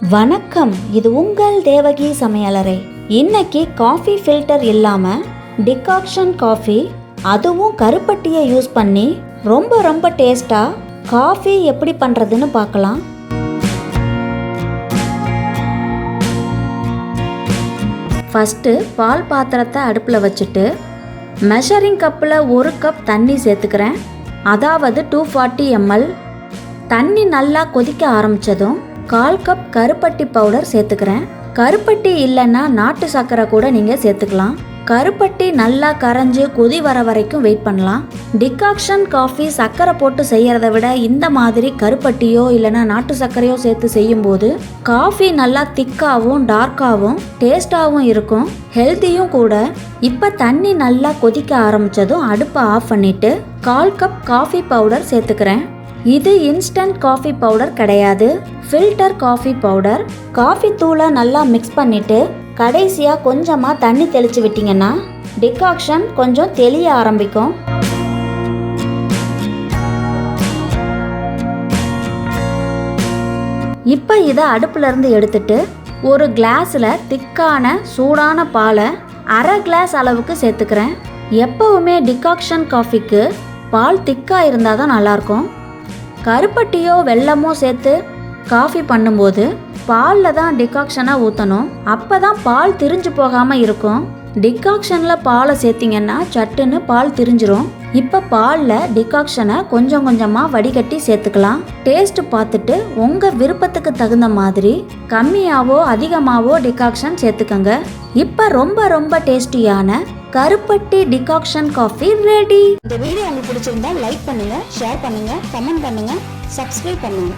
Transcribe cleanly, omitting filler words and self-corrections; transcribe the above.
வணக்கம், இது உங்கள் தேவகி சமையலறை. இன்னைக்கு காஃபி ஃபில்டர் இல்லாமல் டிகாக்ஷன் காஃபி, அதுவும் கருப்பட்டியை யூஸ் பண்ணி ரொம்ப டேஸ்ட்டாக காஃபி எப்படி பண்ணுறதுன்னு பார்க்கலாம். ஃபஸ்ட்டு பால் பாத்திரத்தை அடுப்பில் வச்சுட்டு மெஷரிங் கப்பில் 1 கப் தண்ணி சேர்த்துக்கிறேன். அதாவது 240 ml. தண்ணி நல்லா கொதிக்க ஆரம்பித்ததும் 1/4 கப் கருப்பட்டி பவுடர் சேர்த்துக்கிறேன். கருப்பட்டி இல்லைன்னா நாட்டு சர்க்கரை கூட நீங்கள் சேர்த்துக்கலாம். கருப்பட்டி நல்லா கரைஞ்சி கொதி வர வரைக்கும் வெயிட் பண்ணலாம். டிகாக்ஷன் காஃபி சர்க்கரை போட்டு செய்கிறத விட இந்த மாதிரி கருப்பட்டியோ இல்லைன்னா நாட்டு சர்க்கரையோ சேர்த்து செய்யும்போது காஃபி நல்லா திக்காகவும் டார்க்காகவும் டேஸ்டாகவும் இருக்கும், ஹெல்த்தியும் கூட. இப்போ தண்ணி நல்லா கொதிக்க ஆரம்பித்ததும் அடுப்பை ஆஃப் பண்ணிவிட்டு 1/4 கப் காஃபி பவுடர் சேர்த்துக்கிறேன். இது இன்ஸ்டன்ட் காஃபி பவுடர் கிடையாது, ஃபில்டர் காஃபி பவுடர். காஃபி தூளை நல்லா மிக்ஸ் பண்ணிவிட்டு கடைசியாக கொஞ்சமாக தண்ணி தெளித்து விட்டிங்கன்னா டிகாக்ஷன் கொஞ்சம் தெளிய ஆரம்பிக்கும். இப்போ இதை அடுப்புலேருந்து எடுத்துட்டு ஒரு கிளாஸில் திக்கான சூடான பாலை 1/2 கிளாஸ் அளவுக்கு சேர்த்துக்கிறேன். எப்போவுமே டிகாக்ஷன் காஃபிக்கு பால் திக்காக இருந்தால் தான் நல்லாயிருக்கும். கருப்பட்டியோ வெல்லமோ சேர்த்து காஃபி பண்ணும்போது பாலில் தான் டிகாக்ஷனை ஊற்றணும். அப்போ தான் பால் திரிஞ்சு போகாமல் இருக்கும். டிகாக்ஷனில் பாலை சேர்த்திங்கன்னா சட்டுன்னு பால் திரிஞ்சிரும். இப்போ பாலில் டிகாக்ஷனை கொஞ்சம் கொஞ்சமாக வடிகட்டி சேர்த்துக்கலாம். டேஸ்ட் பார்த்துட்டு உங்கள் விருப்பத்துக்கு தகுந்த மாதிரி கம்மியாவோ அதிகமாகவோ டிகாக்ஷன் சேர்த்துக்கங்க. இப்போ ரொம்ப டேஸ்டியான கருப்பட்டி டிகாக்ஷன் காஃபி ரெடி. இந்த வீடியோ உங்களுக்கு பிடிச்சிருந்தா லைக் பண்ணுங்க, ஷேர் பண்ணுங்க, கமெண்ட் பண்ணுங்க, சப்ஸ்கிரைப் பண்ணுங்க.